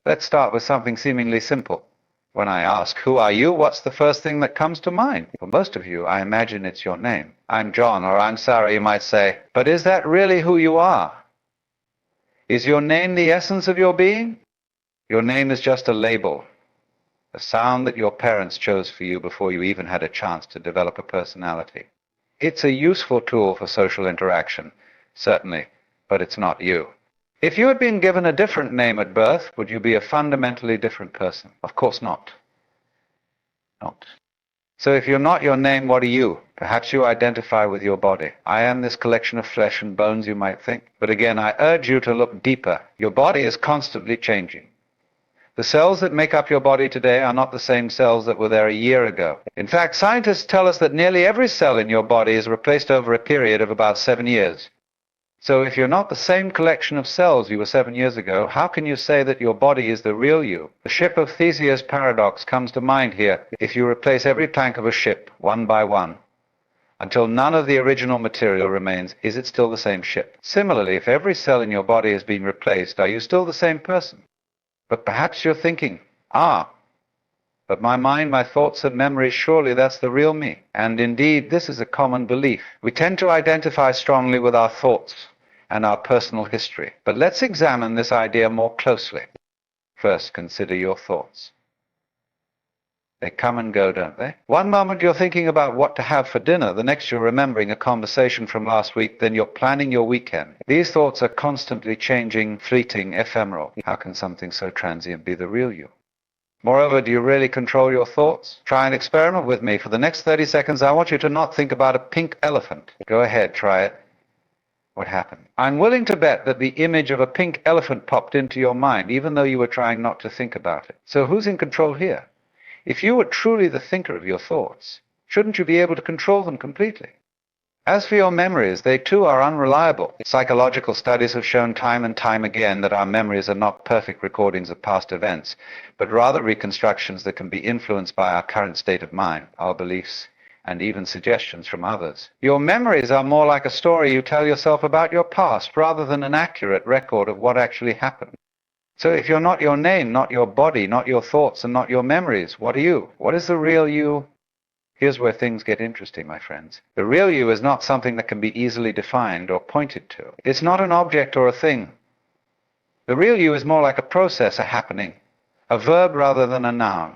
Let's start with something seemingly simple. When I ask, who are you, what's the first thing that comes to mind? For most of you, I imagine it's your name. I'm John, or I'm Sarah, you might say. But is that really who you are? Is your name the essence of your being? Your name is just a label, a sound that your parents chose for you before you even had a chance to develop a personality. It's a useful tool for social interaction, certainly, but it's not you. If you had been given a different name at birth, would you be a fundamentally different person? Of course not. Not. So if you're not your name, what are you? Perhaps you identify with your body. I am this collection of flesh and bones, you might think. But again, I urge you to look deeper. Your body is constantly changing. The cells that make up your body today are not the same cells that were there a year ago. In fact, scientists tell us that nearly every cell in your body is replaced over a period of about 7 years. So if you're not the same collection of cells you were 7 years ago, how can you say that your body is the real you? The ship of Theseus paradox comes to mind here. If you replace every plank of a ship, one by one, until none of the original material remains, is it still the same ship? Similarly, if every cell in your body has been replaced, are you still the same person? But perhaps you're thinking, but my mind, my thoughts and memories, surely that's the real me. And indeed, this is a common belief. We tend to identify strongly with our thoughts and our personal history. But let's examine this idea more closely. First, consider your thoughts. They come and go, don't they? One moment you're thinking about what to have for dinner, the next you're remembering a conversation from last week, then you're planning your weekend. These thoughts are constantly changing, fleeting, ephemeral. How can something so transient be the real you? Moreover, do you really control your thoughts? Try an experiment with me. For the next 30 seconds, I want you to not think about a pink elephant. Go ahead, try it. What happened? I'm willing to bet that the image of a pink elephant popped into your mind, even though you were trying not to think about it. So who's in control here? If you were truly the thinker of your thoughts, shouldn't you be able to control them completely? As for your memories, they too are unreliable. Psychological studies have shown time and time again that our memories are not perfect recordings of past events, but rather reconstructions that can be influenced by our current state of mind, our beliefs, and even suggestions from others. Your memories are more like a story you tell yourself about your past, rather than an accurate record of what actually happened. So if you're not your name, not your body, not your thoughts, and not your memories, what are you? What is the real you? Here's where things get interesting, my friends. The real you is not something that can be easily defined or pointed to. It's not an object or a thing. The real you is more like a process, a happening, a verb rather than a noun.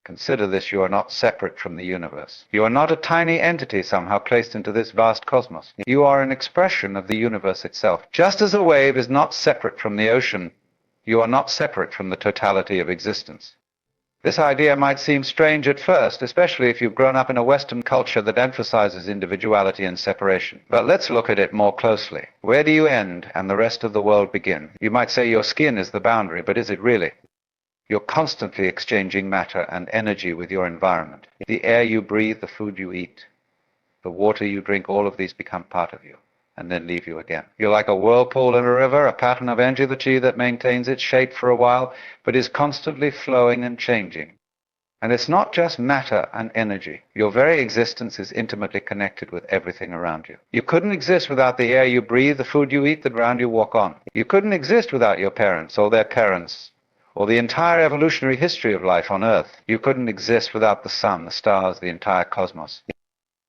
Consider this: you are not separate from the universe. You are not a tiny entity somehow placed into this vast cosmos. You are an expression of the universe itself. Just as a wave is not separate from the ocean, you are not separate from the totality of existence. This idea might seem strange at first, especially if you've grown up in a Western culture that emphasizes individuality and separation. But let's look at it more closely. Where do you end and the rest of the world begin? You might say your skin is the boundary, but is it really? You're constantly exchanging matter and energy with your environment. The air you breathe, the food you eat, the water you drink, all of these become part of you and then leave you again. You're like a whirlpool in a river, a pattern of energy that maintains its shape for a while, but is constantly flowing and changing. And it's not just matter and energy. Your very existence is intimately connected with everything around you. You couldn't exist without the air you breathe, the food you eat, the ground you walk on. You couldn't exist without your parents or their parents, or the entire evolutionary history of life on Earth. You couldn't exist without the sun, the stars, the entire cosmos.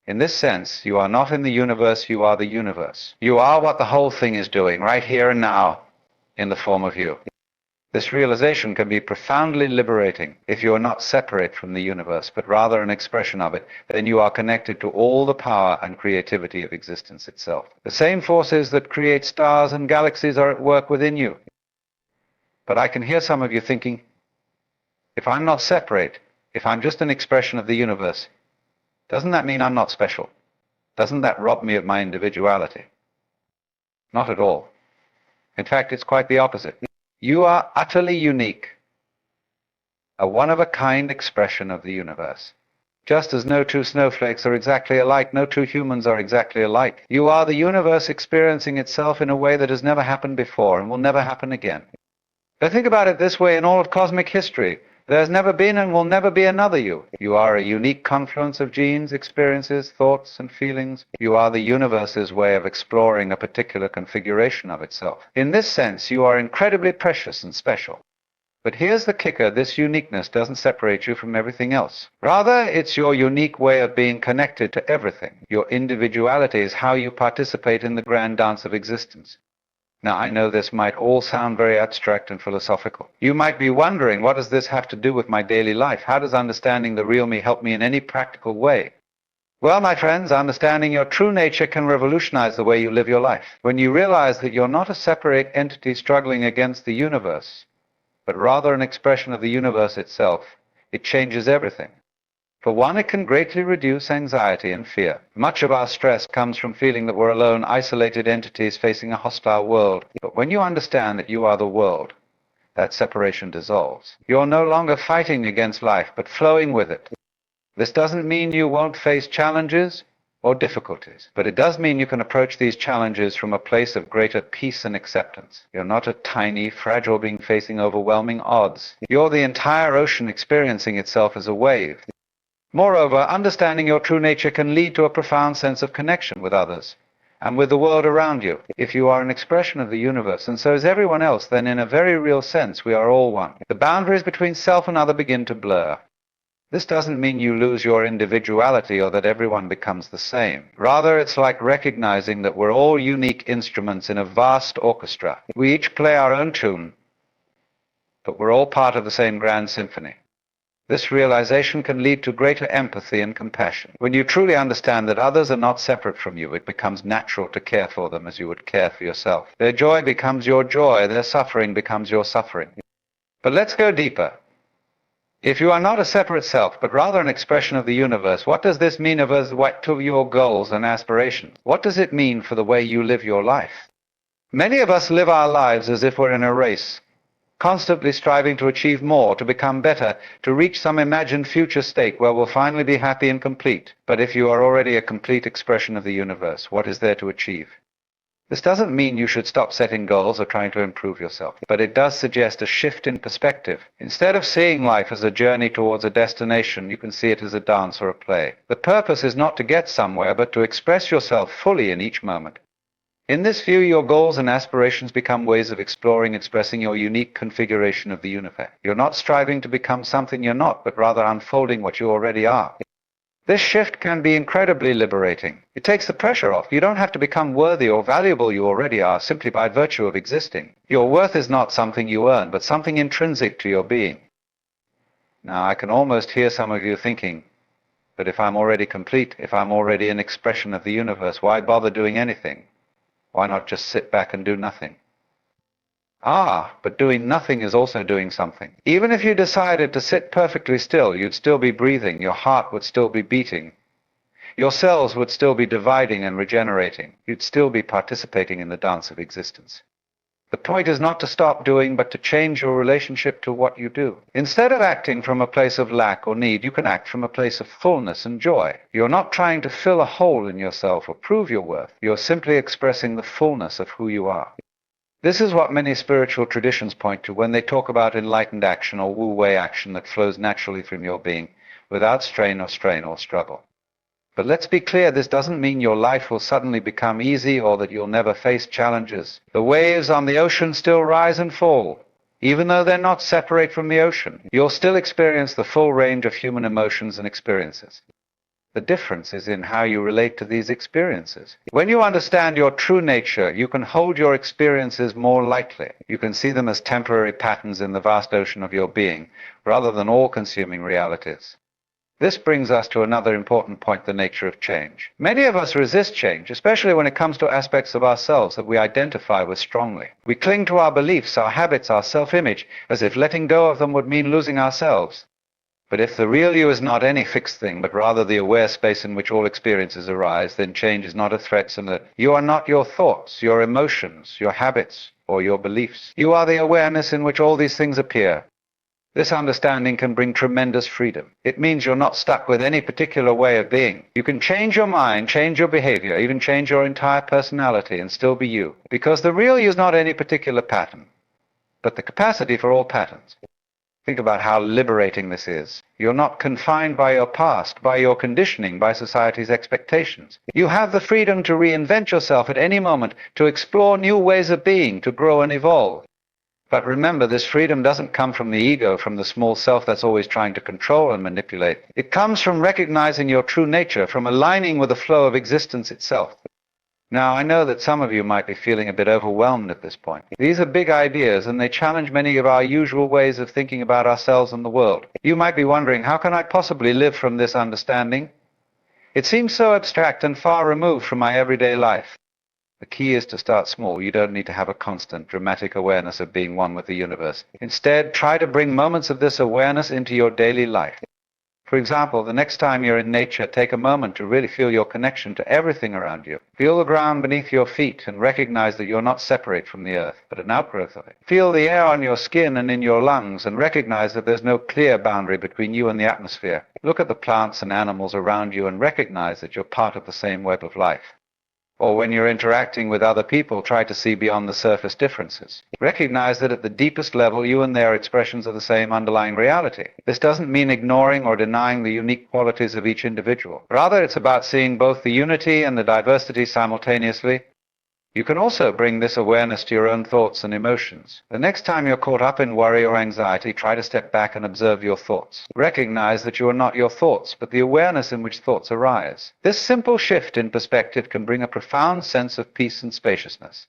In this sense, you are not in the universe, you are the universe. You are what the whole thing is doing, right here and now, in the form of you. This realization can be profoundly liberating. If you are not separate from the universe, but rather an expression of it, then you are connected to all the power and creativity of existence itself. The same forces that create stars and galaxies are at work within you. But I can hear some of you thinking, if I'm not separate, if I'm just an expression of the universe, doesn't that mean I'm not special? Doesn't that rob me of my individuality? Not at all. In fact, it's quite the opposite. You are utterly unique, a one-of-a-kind expression of the universe. Just as no two snowflakes are exactly alike, no two humans are exactly alike. You are the universe experiencing itself in a way that has never happened before and will never happen again. But think about it this way: in all of cosmic history, there's never been and will never be another you. You are a unique confluence of genes, experiences, thoughts, and feelings. You are the universe's way of exploring a particular configuration of itself. In this sense, you are incredibly precious and special. But here's the kicker, this uniqueness doesn't separate you from everything else. Rather, it's your unique way of being connected to everything. Your individuality is how you participate in the grand dance of existence. Now, I know this might all sound very abstract and philosophical. You might be wondering, what does this have to do with my daily life? How does understanding the real me help me in any practical way? Well, my friends, understanding your true nature can revolutionize the way you live your life. When you realize that you're not a separate entity struggling against the universe, but rather an expression of the universe itself, it changes everything. For one, it can greatly reduce anxiety and fear. Much of our stress comes from feeling that we're alone, isolated entities facing a hostile world. But when you understand that you are the world, that separation dissolves. You're no longer fighting against life, but flowing with it. This doesn't mean you won't face challenges or difficulties, but it does mean you can approach these challenges from a place of greater peace and acceptance. You're not a tiny, fragile being facing overwhelming odds. You're the entire ocean experiencing itself as a wave. Moreover, understanding your true nature can lead to a profound sense of connection with others and with the world around you. If you are an expression of the universe, and so is everyone else, then in a very real sense, we are all one. The boundaries between self and other begin to blur. This doesn't mean you lose your individuality or that everyone becomes the same. Rather, it's like recognizing that we're all unique instruments in a vast orchestra. We each play our own tune, but we're all part of the same grand symphony. This realization can lead to greater empathy and compassion. When you truly understand that others are not separate from you, it becomes natural to care for them as you would care for yourself. Their joy becomes your joy, their suffering becomes your suffering. But let's go deeper. If you are not a separate self, but rather an expression of the universe, what does this mean to your goals and aspirations? What does it mean for the way you live your life? Many of us live our lives as if we're in a race, constantly striving to achieve more, to become better, to reach some imagined future state where we'll finally be happy and complete. But if you are already a complete expression of the universe, what is there to achieve? This doesn't mean you should stop setting goals or trying to improve yourself, but it does suggest a shift in perspective. Instead of seeing life as a journey towards a destination, you can see it as a dance or a play. The purpose is not to get somewhere, but to express yourself fully in each moment. In this view, your goals and aspirations become ways of exploring, expressing your unique configuration of the universe. You're not striving to become something you're not, but rather unfolding what you already are. This shift can be incredibly liberating. It takes the pressure off. You don't have to become worthy or valuable, you already are, simply by virtue of existing. Your worth is not something you earn, but something intrinsic to your being. Now, I can almost hear some of you thinking, but if I'm already complete, if I'm already an expression of the universe, why bother doing anything? Why not just sit back and do nothing? But doing nothing is also doing something. Even if you decided to sit perfectly still, you'd still be breathing, your heart would still be beating, your cells would still be dividing and regenerating, you'd still be participating in the dance of existence. The point is not to stop doing, but to change your relationship to what you do. Instead of acting from a place of lack or need, you can act from a place of fullness and joy. You're not trying to fill a hole in yourself or prove your worth. You're simply expressing the fullness of who you are. This is what many spiritual traditions point to when they talk about enlightened action or wu-wei action that flows naturally from your being, without strain or struggle. But let's be clear, this doesn't mean your life will suddenly become easy or that you'll never face challenges. The waves on the ocean still rise and fall. Even though they're not separate from the ocean, you'll still experience the full range of human emotions and experiences. The difference is in how you relate to these experiences. When you understand your true nature, you can hold your experiences more lightly. You can see them as temporary patterns in the vast ocean of your being, rather than all-consuming realities. This brings us to another important point, the nature of change. Many of us resist change, especially when it comes to aspects of ourselves that we identify with strongly. We cling to our beliefs, our habits, our self-image, as if letting go of them would mean losing ourselves. But if the real you is not any fixed thing, but rather the aware space in which all experiences arise, then change is not a threat, so that you are not your thoughts, your emotions, your habits, or your beliefs. You are the awareness in which all these things appear. This understanding can bring tremendous freedom. It means you're not stuck with any particular way of being. You can change your mind, change your behavior, even change your entire personality and still be you. Because the real you is not any particular pattern, but the capacity for all patterns. Think about how liberating this is. You're not confined by your past, by your conditioning, by society's expectations. You have the freedom to reinvent yourself at any moment, to explore new ways of being, to grow and evolve. But remember, this freedom doesn't come from the ego, from the small self that's always trying to control and manipulate. It comes from recognizing your true nature, from aligning with the flow of existence itself. Now, I know that some of you might be feeling a bit overwhelmed at this point. These are big ideas, and they challenge many of our usual ways of thinking about ourselves and the world. You might be wondering, how can I possibly live from this understanding? It seems so abstract and far removed from my everyday life. The key is to start small. You don't need to have a constant, dramatic awareness of being one with the universe. Instead, try to bring moments of this awareness into your daily life. For example, the next time you're in nature, take a moment to really feel your connection to everything around you. Feel the ground beneath your feet and recognize that you're not separate from the earth, but an outgrowth of it. Feel the air on your skin and in your lungs and recognize that there's no clear boundary between you and the atmosphere. Look at the plants and animals around you and recognize that you're part of the same web of life. Or when you're interacting with other people, try to see beyond the surface differences. Recognize that at the deepest level, you and they are expressions of the same underlying reality. This doesn't mean ignoring or denying the unique qualities of each individual. Rather, it's about seeing both the unity and the diversity simultaneously. You can also bring this awareness to your own thoughts and emotions. The next time you're caught up in worry or anxiety, try to step back and observe your thoughts. Recognize that you are not your thoughts, but the awareness in which thoughts arise. This simple shift in perspective can bring a profound sense of peace and spaciousness.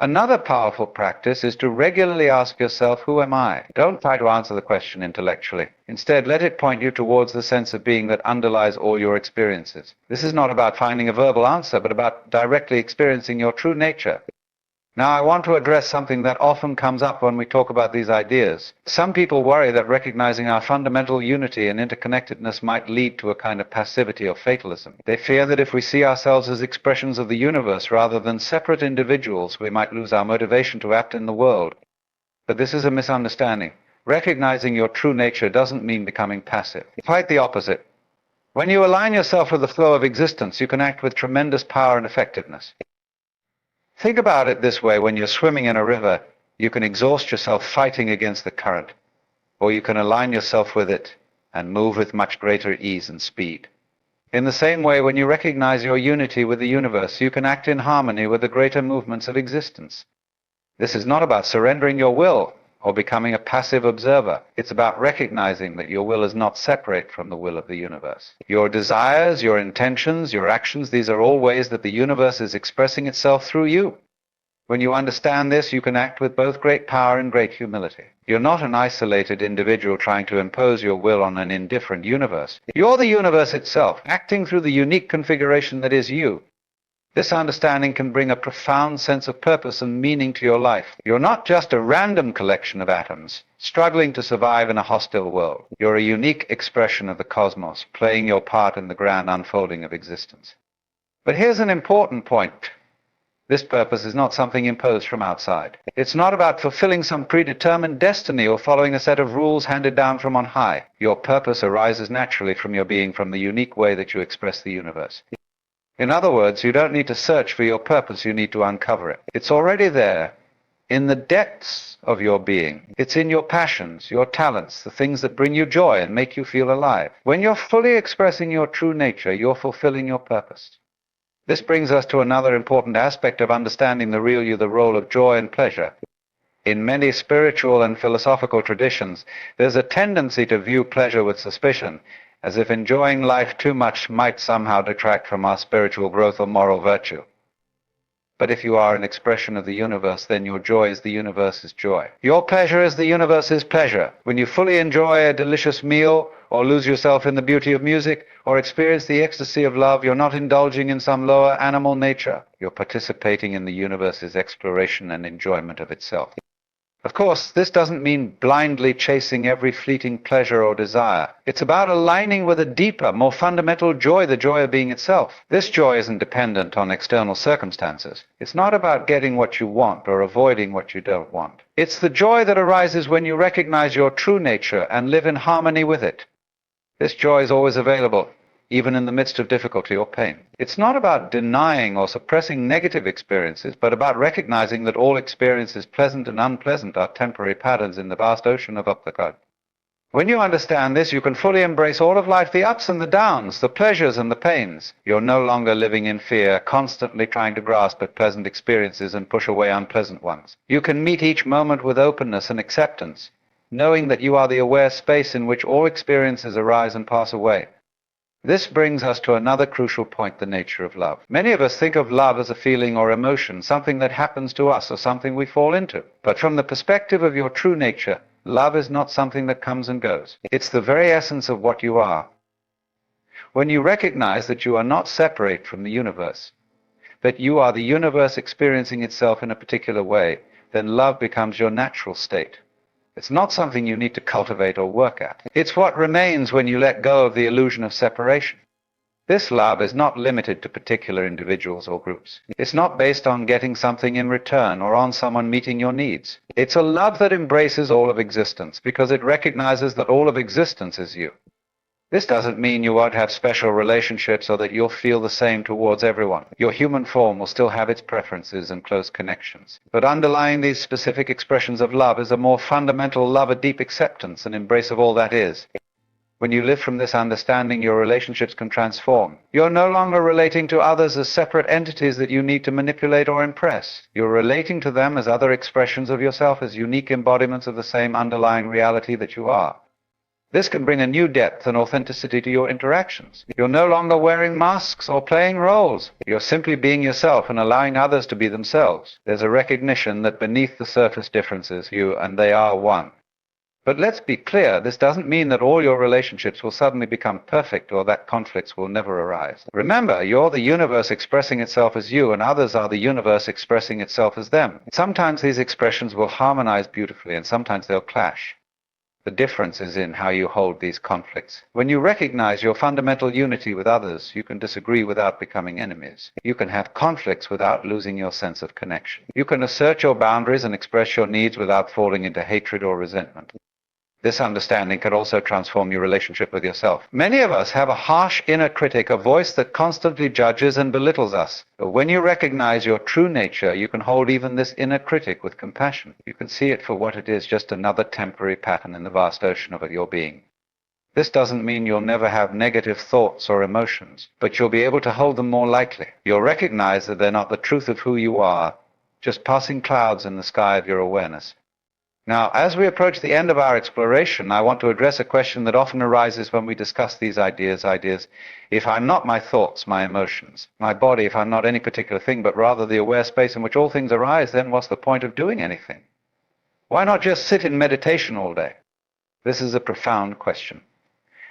Another powerful practice is to regularly ask yourself, who am I? Don't try to answer the question intellectually. Instead, let it point you towards the sense of being that underlies all your experiences. This is not about finding a verbal answer, but about directly experiencing your true nature. Now, I want to address something that often comes up when we talk about these ideas. Some people worry that recognizing our fundamental unity and interconnectedness might lead to a kind of passivity or fatalism. They fear that if we see ourselves as expressions of the universe rather than separate individuals, we might lose our motivation to act in the world. But this is a misunderstanding. Recognizing your true nature doesn't mean becoming passive. Quite the opposite. When you align yourself with the flow of existence, you can act with tremendous power and effectiveness. Think about it this way: when you're swimming in a river, you can exhaust yourself fighting against the current, or you can align yourself with it and move with much greater ease and speed. In the same way, when you recognize your unity with the universe, you can act in harmony with the greater movements of existence. This is not about surrendering your will or becoming a passive observer. It's about recognizing that your will is not separate from the will of the universe. Your desires, your intentions, your actions, these are all ways that the universe is expressing itself through you. When you understand this, you can act with both great power and great humility. You're not an isolated individual trying to impose your will on an indifferent universe. You're the universe itself, acting through the unique configuration that is you. This understanding can bring a profound sense of purpose and meaning to your life. You're not just a random collection of atoms, struggling to survive in a hostile world. You're a unique expression of the cosmos, playing your part in the grand unfolding of existence. But here's an important point. This purpose is not something imposed from outside. It's not about fulfilling some predetermined destiny or following a set of rules handed down from on high. Your purpose arises naturally from your being, from the unique way that you express the universe. In other words, you don't need to search for your purpose, you need to uncover it. It's already there, in the depths of your being. It's in your passions, your talents, the things that bring you joy and make you feel alive. When you're fully expressing your true nature, you're fulfilling your purpose. This brings us to another important aspect of understanding the real you, the role of joy and pleasure. In many spiritual and philosophical traditions, there's a tendency to view pleasure with suspicion, as if enjoying life too much might somehow detract from our spiritual growth or moral virtue. But if you are an expression of the universe, then your joy is the universe's joy. Your pleasure is the universe's pleasure. When you fully enjoy a delicious meal, or lose yourself in the beauty of music, or experience the ecstasy of love, you're not indulging in some lower animal nature. You're participating in the universe's exploration and enjoyment of itself. Of course, this doesn't mean blindly chasing every fleeting pleasure or desire. It's about aligning with a deeper, more fundamental joy, the joy of being itself. This joy isn't dependent on external circumstances. It's not about getting what you want or avoiding what you don't want. It's the joy that arises when you recognize your true nature and live in harmony with it. This joy is always available, even in the midst of difficulty or pain. It's not about denying or suppressing negative experiences, but about recognizing that all experiences, pleasant and unpleasant, are temporary patterns in the vast ocean of Authentically. When you understand this, you can fully embrace all of life, the ups and the downs, the pleasures and the pains. You're no longer living in fear, constantly trying to grasp at pleasant experiences and push away unpleasant ones. You can meet each moment with openness and acceptance, knowing that you are the aware space in which all experiences arise and pass away. This brings us to another crucial point, the nature of love. Many of us think of love as a feeling or emotion, something that happens to us or something we fall into. But from the perspective of your true nature, love is not something that comes and goes. It's the very essence of what you are. When you recognize that you are not separate from the universe, that you are the universe experiencing itself in a particular way, then love becomes your natural state. It's not something you need to cultivate or work at. It's what remains when you let go of the illusion of separation. This love is not limited to particular individuals or groups. It's not based on getting something in return or on someone meeting your needs. It's a love that embraces all of existence because it recognizes that all of existence is you. This doesn't mean you won't have special relationships or that you'll feel the same towards everyone. Your human form will still have its preferences and close connections. But underlying these specific expressions of love is a more fundamental love, a deep acceptance and embrace of all that is. When you live from this understanding, your relationships can transform. You're no longer relating to others as separate entities that you need to manipulate or impress. You're relating to them as other expressions of yourself, as unique embodiments of the same underlying reality that you are. This can bring a new depth and authenticity to your interactions. You're no longer wearing masks or playing roles. You're simply being yourself and allowing others to be themselves. There's a recognition that beneath the surface differences, you and they are one. But let's be clear, this doesn't mean that all your relationships will suddenly become perfect or that conflicts will never arise. Remember, you're the universe expressing itself as you, and others are the universe expressing itself as them. Sometimes these expressions will harmonize beautifully, and sometimes they'll clash. The difference is in how you hold these conflicts. When you recognize your fundamental unity with others, you can disagree without becoming enemies. You can have conflicts without losing your sense of connection. You can assert your boundaries and express your needs without falling into hatred or resentment. This understanding can also transform your relationship with yourself. Many of us have a harsh inner critic, a voice that constantly judges and belittles us. But when you recognize your true nature, you can hold even this inner critic with compassion. You can see it for what it is, just another temporary pattern in the vast ocean of your being. This doesn't mean you'll never have negative thoughts or emotions, but you'll be able to hold them more lightly. You'll recognize that they're not the truth of who you are, just passing clouds in the sky of your awareness. Now, as we approach the end of our exploration, I want to address a question that often arises when we discuss these ideas. If I'm not my thoughts, my emotions, my body, if I'm not any particular thing, but rather the aware space in which all things arise, then what's the point of doing anything? Why not just sit in meditation all day? This is a profound question,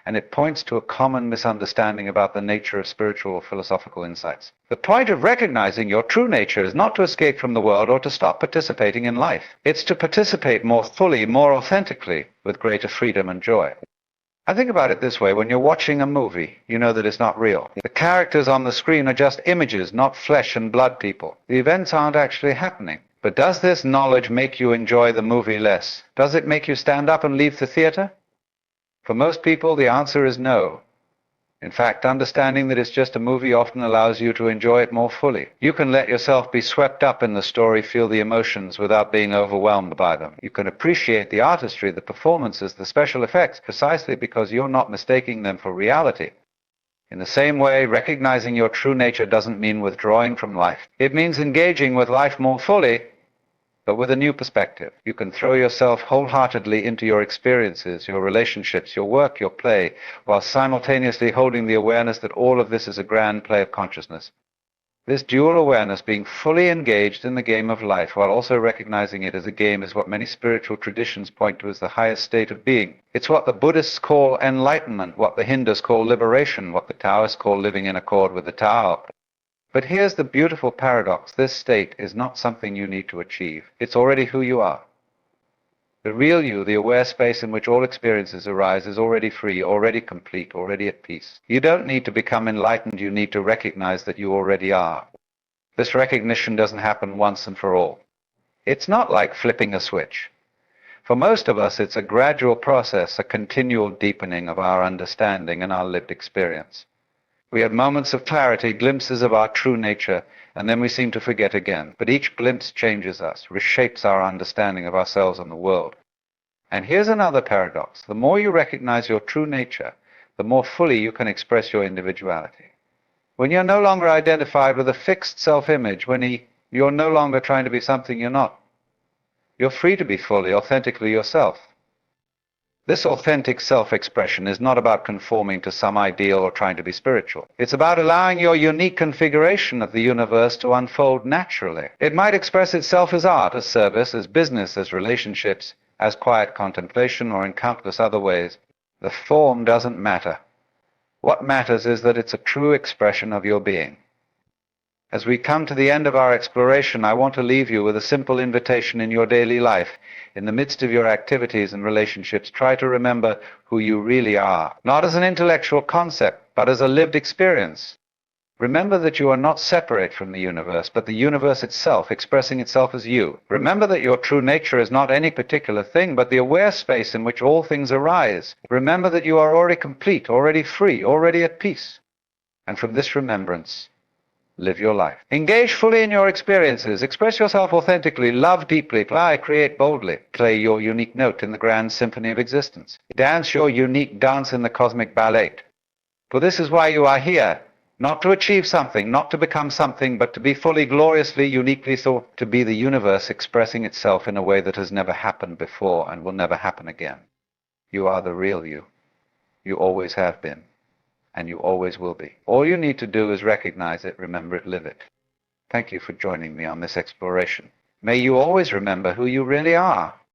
and it points to a common misunderstanding about the nature of spiritual or philosophical insights. The point of recognizing your true nature is not to escape from the world or to stop participating in life. It's to participate more fully, more authentically, with greater freedom and joy. I think about it this way: when you're watching a movie, you know that it's not real. The characters on the screen are just images, not flesh and blood people. The events aren't actually happening. But does this knowledge make you enjoy the movie less? Does it make you stand up and leave the theater? For most people, the answer is no. In fact, understanding that it's just a movie often allows you to enjoy it more fully. You can let yourself be swept up in the story, feel the emotions without being overwhelmed by them. You can appreciate the artistry, the performances, the special effects, precisely because you're not mistaking them for reality. In the same way, recognizing your true nature doesn't mean withdrawing from life. It means engaging with life more fully, but with a new perspective. You can throw yourself wholeheartedly into your experiences, your relationships, your work, your play, while simultaneously holding the awareness that all of this is a grand play of consciousness. This dual awareness, being fully engaged in the game of life while also recognizing it as a game, is what many spiritual traditions point to as the highest state of being. It's what the Buddhists call enlightenment, what the Hindus call liberation, what the Taoists call living in accord with the Tao. But here's the beautiful paradox: this state is not something you need to achieve. It's already who you are. The real you, the aware space in which all experiences arise, is already free, already complete, already at peace. You don't need to become enlightened, you need to recognize that you already are. This recognition doesn't happen once and for all. It's not like flipping a switch. For most of us, it's a gradual process, a continual deepening of our understanding and our lived experience. We have moments of clarity, glimpses of our true nature, and then we seem to forget again. But each glimpse changes us, reshapes our understanding of ourselves and the world. And here's another paradox. The more you recognize your true nature, the more fully you can express your individuality. When you're no longer identified with a fixed self-image, when you're no longer trying to be something you're not, you're free to be fully, authentically yourself. This authentic self-expression is not about conforming to some ideal or trying to be spiritual. It's about allowing your unique configuration of the universe to unfold naturally. It might express itself as art, as service, as business, as relationships, as quiet contemplation, or in countless other ways. The form doesn't matter. What matters is that it's a true expression of your being. As we come to the end of our exploration, I want to leave you with a simple invitation in your daily life. In the midst of your activities and relationships, try to remember who you really are, not as an intellectual concept, but as a lived experience. Remember that you are not separate from the universe, but the universe itself expressing itself as you. Remember that your true nature is not any particular thing, but the aware space in which all things arise. Remember that you are already complete, already free, already at peace. And from this remembrance, live your life. Engage fully in your experiences. Express yourself authentically. Love deeply. Fly, create boldly. Play your unique note in the grand symphony of existence. Dance your unique dance in the cosmic ballet. For this is why you are here. Not to achieve something, not to become something, but to be fully, gloriously, uniquely thought, to be the universe expressing itself in a way that has never happened before and will never happen again. You are the real you. You always have been. And you always will be. All you need to do is recognize it, remember it, live it. Thank you for joining me on this exploration. May you always remember who you really are.